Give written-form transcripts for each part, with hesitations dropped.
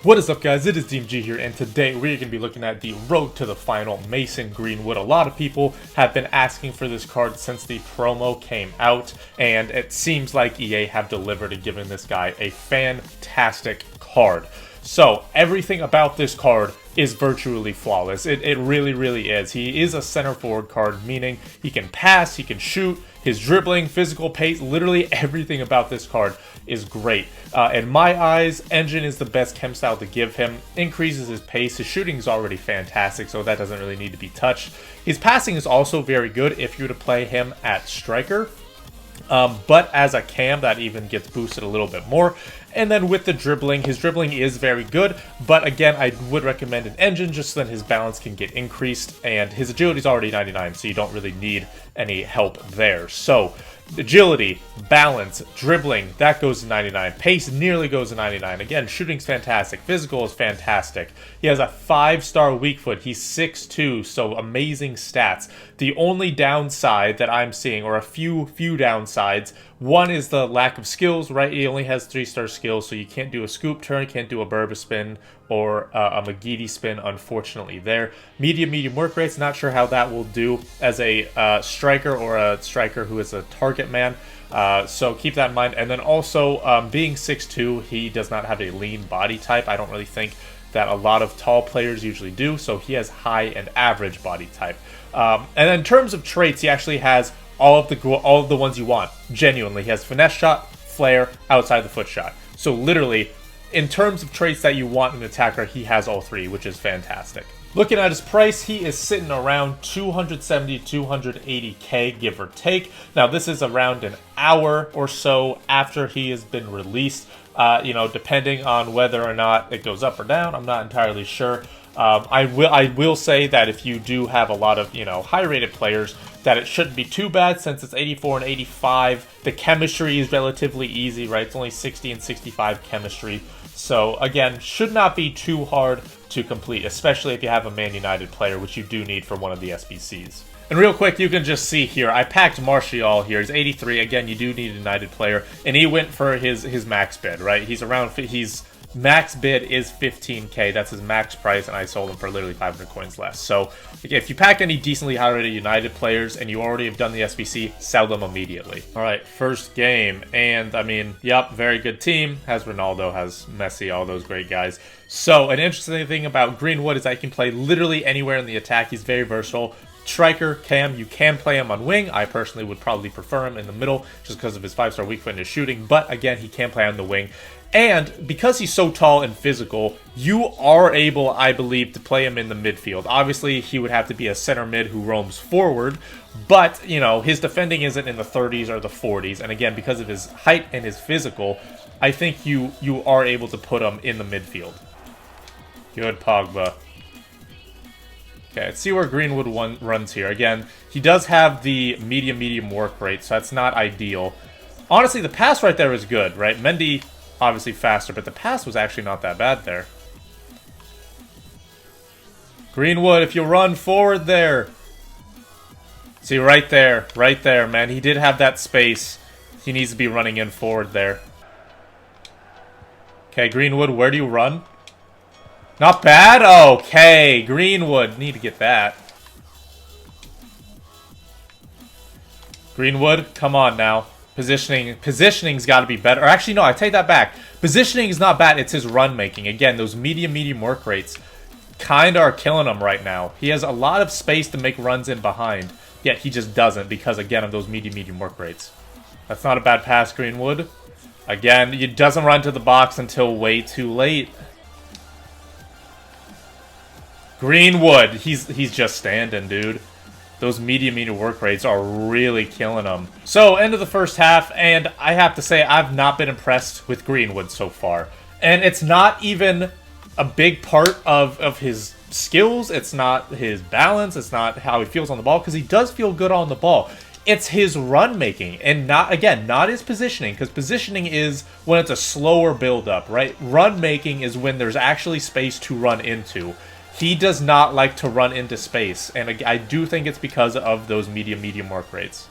What is up, guys? It is DMG here, and today we're going to be looking at the Road to the Final Mason Greenwood. A lot of people have been asking for this card since the promo came out, and it seems like EA have delivered and given this guy a fantastic card. So, everything about this card is virtually flawless. It really is. He is a center forward card, meaning he can pass, he can shoot, his dribbling, physical pace, literally everything about this card is great. In my eyes, Engine is the best chem style to give him. Increases his pace. His shooting is already fantastic, so that doesn't really need to be touched. His passing is also very good if you were to play him at striker. But as a cam, that even gets boosted a little bit more. And then with the dribbling, his dribbling is very good. But again, I would recommend an Engine just so that his balance can get increased. And his agility is already 99, so you don't really need any help there. So agility, balance, dribbling, that goes to 99. Pace nearly goes to 99. Again, shooting's fantastic. Physical is fantastic. He has a 5-star weak foot. He's 6'2", so amazing stats. The only downside that I'm seeing, or a few downsides, one is the lack of skills, right? He only has 3-star skills, so you can't do a scoop turn, can't do a Berba spin, or a McGeady spin, unfortunately there. Medium work rates, not sure how that will do as a striker or a striker who is a target man. So keep that in mind. And then also, being 6'2", he does not have a lean body type. I don't really think that a lot of tall players usually do, so he has high and average body type. And in terms of traits, he actually has all of the ones you want. Genuinely, he has finesse shot, flare, outside the foot shot. So literally, in terms of traits that you want in an attacker, he has all three, which is fantastic. Looking at his price, he is sitting around 270 280k, give or take. Now, this is around an hour or so after he has been released. You know, depending on whether or not it goes up or down, I'm not entirely sure. I will say that if you do have a lot of, high-rated players, that it shouldn't be too bad since it's 84 and 85. The chemistry is relatively easy, right? It's only 60 and 65 chemistry. So, again, should not be too hard to complete, especially if you have a Man United player, which you do need for one of the SBCs. And real quick, you can just see here, I packed Martial here. He's 83. Again, you do need a United player. And he went for his max bid, right? He's max bid is 15k. That's his max price, and I sold him for literally 500 coins less. So, if you pack any decently high-rated United players and you already have done the SBC, sell them immediately. All right, first game, and I mean, yep, very good team. Has Ronaldo, has Messi, all those great guys. So, an interesting thing about Greenwood is that he can play literally anywhere in the attack. He's very versatile. Striker, cam, you can play him on wing. I personally would probably prefer him in the middle just because of his 5-star weak foot and his shooting. But again, he can play on the wing. And because he's so tall and physical, you are able, I believe, to play him in the midfield. Obviously, he would have to be a center mid who roams forward. But, his defending isn't in the 30s or the 40s. And again, because of his height and his physical, I think you are able to put him in the midfield. Good Pogba. Okay, let's see where Greenwood runs here. Again, he does have the medium work rate, so that's not ideal. Honestly, the pass right there is good, right? Mendy, obviously faster, but the pass was actually not that bad there. Greenwood, if you run forward there. See, right there, man. He did have that space. He needs to be running in forward there. Okay, Greenwood, where do you run? Not bad? Okay, Greenwood. Need to get that. Greenwood, come on now. Positioning's got to be better. Or actually, no, I take that back. Positioning is not bad. It's his run making. Again, those medium work rates kind of are killing him right now. He has a lot of space to make runs in behind, yet he just doesn't because, again, of those medium work rates. That's not a bad pass, Greenwood. Again, he doesn't run to the box until way too late. Greenwood, he's just standing, dude. Those medium work rates are really killing him. So, end of the first half, and I have to say, I've not been impressed with Greenwood so far. And it's not even a big part of his skills. It's not his balance. It's not how he feels on the ball, because he does feel good on the ball. It's his run making, and not his positioning, because positioning is when it's a slower build-up, right? Run making is when there's actually space to run into. He does not like to run into space, and I do think it's because of those medium work rates.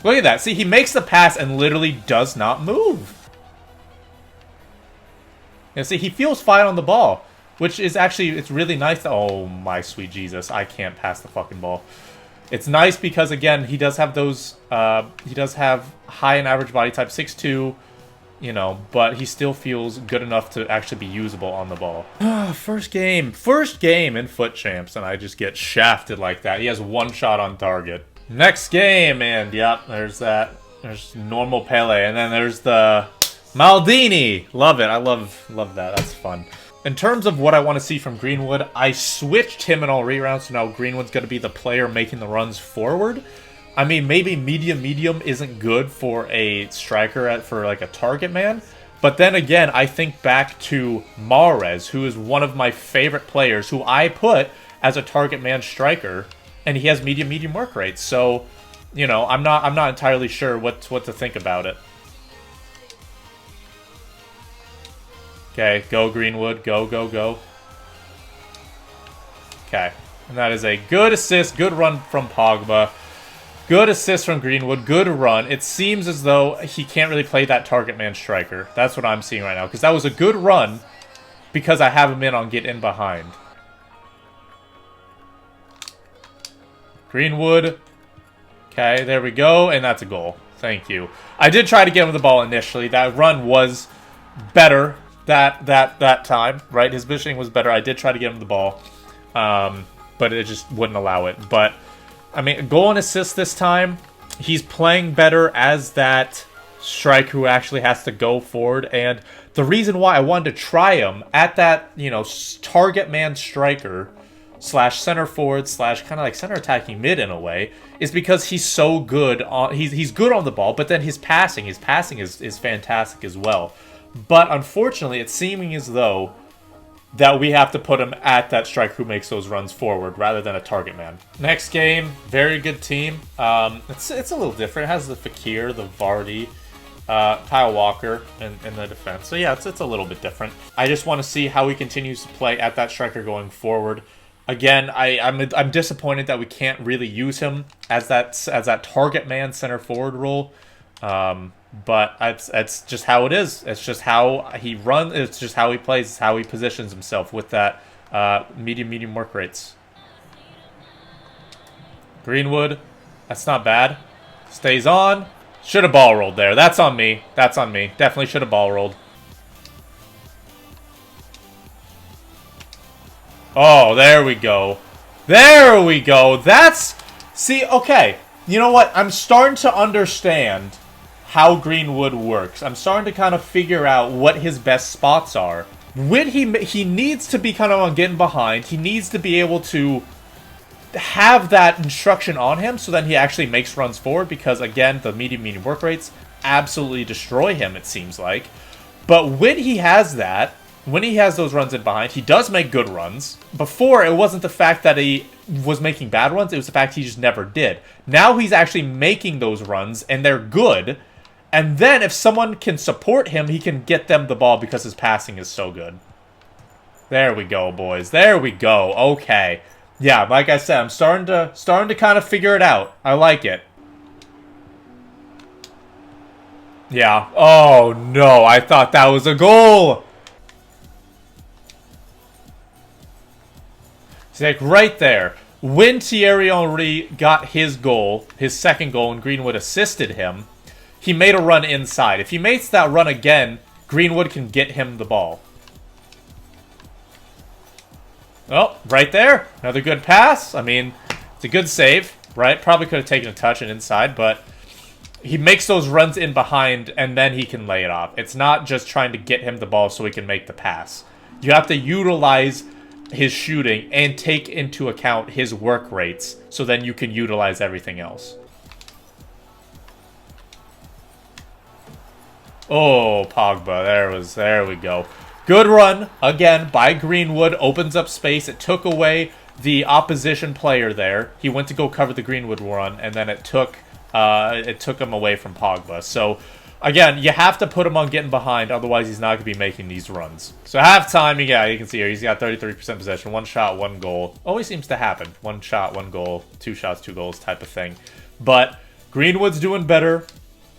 Look at that. See, he makes the pass and literally does not move. And see, he feels fine on the ball, which is actually, it's really nice. Oh my sweet Jesus, I can't pass the fucking ball. It's nice because, again, he does have those, he does have high and average body type, 6'2", you know, but he still feels good enough to actually be usable on the ball. First game in Foot Champs, and I just get shafted like that. He has one shot on target. Next game, and yep, there's that. There's normal Pele, and then there's the Maldini. Love it. I love that. That's fun. In terms of what I want to see from Greenwood, I switched him in all re-rounds, so now Greenwood's going to be the player making the runs forward. I mean, maybe medium isn't good for a striker, for like a target man. But then again, I think back to Mahrez, who is one of my favorite players, who I put as a target man striker, and he has medium work rates. So, you know, I'm not entirely sure what to think about it. Okay, go Greenwood, go. Okay, and that is a good assist, good run from Pogba. Good assist from Greenwood, good run. It seems as though he can't really play that target man striker. That's what I'm seeing right now, because that was a good run because I have him in on get in behind. Greenwood. Okay, there we go, and that's a goal. Thank you. I did try to get him the ball initially. That run was better that time, right? His positioning was better. I did try to get him the ball, but it just wouldn't allow it. But I mean, goal and assist this time. He's playing better as that striker who actually has to go forward. And the reason why I wanted to try him at that, you know, target man striker slash center forward slash kind of like center attacking mid in a way, is because he's so good on, he's good on the ball, but then his passing is fantastic as well. But unfortunately, it's seeming as though that we have to put him at that striker who makes those runs forward rather than a target man. Next game, very good team. It's a little different. It has the Fekir, the Vardy, Kyle Walker in the defense. So yeah, it's a little bit different. I just want to see how he continues to play at that striker going forward. Again, I'm disappointed that we can't really use him as that target man center forward role. But it's just how it is. It's just how he runs. It's just how he plays. It's how he positions himself with that medium work rates. Greenwood, that's not bad. Stays on. Should have ball rolled there. That's on me. That's on me. Definitely should have ball rolled. Oh, there we go. There we go. That's... See, okay. You know what? I'm starting to understand how Greenwood works. I'm starting to kind of figure out what his best spots are. When he needs to be kind of on getting behind. He needs to be able to have that instruction on him so then he actually makes runs forward, because again, the medium work rates absolutely destroy him, it seems like. But when he has that, when he has those runs in behind, he does make good runs. Before, it wasn't the fact that he was making bad runs, it was the fact he just never did. Now he's actually making those runs, and they're good. And then if someone can support him, he can get them the ball because his passing is so good. There we go, boys. There we go. Okay. Yeah, like I said, I'm starting to kind of figure it out. I like it. Yeah. Oh, no. I thought that was a goal. See, like right there. When Thierry Henry got his goal, his second goal, and Greenwood assisted him, he made a run inside. If he makes that run again, Greenwood can get him the ball. Oh, right there. Another good pass. I mean, it's a good save, right? Probably could have taken a touch and inside, but he makes those runs in behind, and then he can lay it off. It's not just trying to get him the ball so he can make the pass. You have to utilize his shooting and take into account his work rates, so then you can utilize everything else. Oh, Pogba. There we go. Good run, again, by Greenwood. Opens up space. It took away the opposition player there. He went to go cover the Greenwood run, and then it took him away from Pogba. So, again, you have to put him on getting behind, otherwise he's not going to be making these runs. So, halftime, yeah, you can see here, he's got 33% possession. 1 shot, 1 goal. Always seems to happen. 1 shot, 1 goal. 2 shots, 2 goals type of thing. But Greenwood's doing better.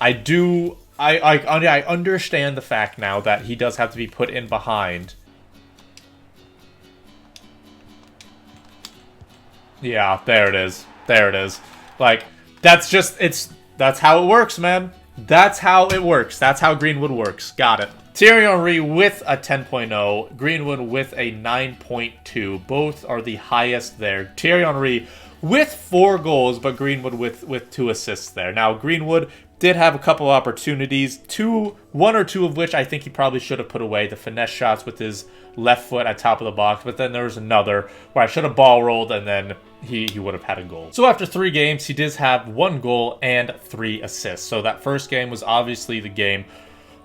I do I understand the fact now that he does have to be put in behind. Yeah, there it is. There it is. Like, that's just, that's how it works, man. That's how it works. That's how Greenwood works. Got it. Thierry Henry with a 10.0, Greenwood with a 9.2. Both are the highest there. Thierry Henry with 4 goals, but Greenwood with 2 assists there. Now, Greenwood did have a couple opportunities, one or two of which I think he probably should have put away. The finesse shots with his left foot at top of the box, but then there was another where I should have ball rolled and then he would have had a goal. So after 3 games, he does have 1 goal and 3 assists. So that first game was obviously the game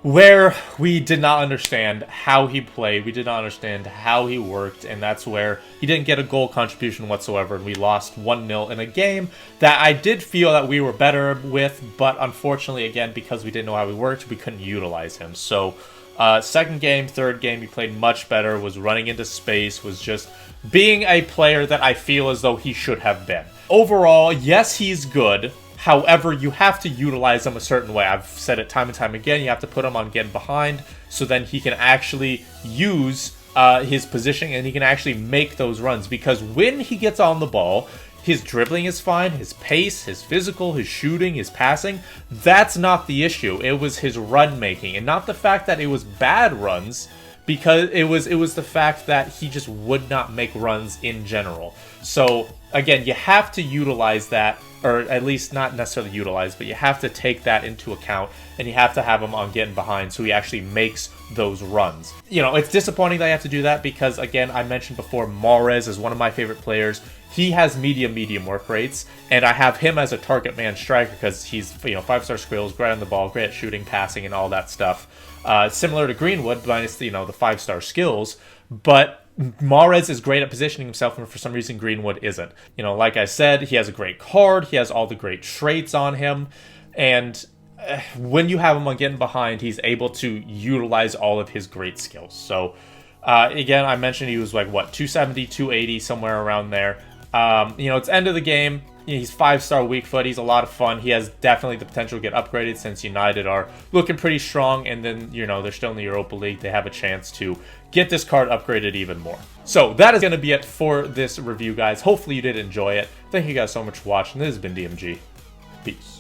where we did not understand how he played. We did not understand how he worked, and that's where he didn't get a goal contribution whatsoever, and we lost 1-0 in a game that I did feel that we were better with, but unfortunately, again, because we didn't know how he worked, we couldn't utilize him. So second game, third game, he played much better, was running into space, was just being a player that I feel as though he should have been. Overall, yes, he's good. However, you have to utilize him a certain way. I've said it time and time again. You have to put him on getting behind so then he can actually use his positioning and he can actually make those runs. Because when he gets on the ball, his dribbling is fine, his pace, his physical, his shooting, his passing. That's not the issue. It was his run making, and not the fact that it was bad runs, because it was the fact that he just would not make runs in general. So again, you have to utilize that, or at least not necessarily utilize, but you have to take that into account, and you have to have him on getting behind so he actually makes those runs. You know, it's disappointing that I have to do that because, again, I mentioned before, Mahrez is one of my favorite players. He has medium work rates, and I have him as a target man striker because he's, 5-star skills, great on the ball, great at shooting, passing, and all that stuff. Similar to Greenwood, minus the 5-star skills, but Mahrez is great at positioning himself, and for some reason Greenwood isn't. Like I said, he has a great card, he has all the great traits on him, and when you have him on getting behind, he's able to utilize all of his great skills. So, again, I mentioned he was like, 270, 280, somewhere around there. It's end of the game. He's 5-star weak foot. He's a lot of fun. He has definitely the potential to get upgraded since United are looking pretty strong. And then, they're still in the Europa League. They have a chance to get this card upgraded even more. So that is going to be it for this review, guys. Hopefully you did enjoy it. Thank you guys so much for watching. This has been DMG. Peace.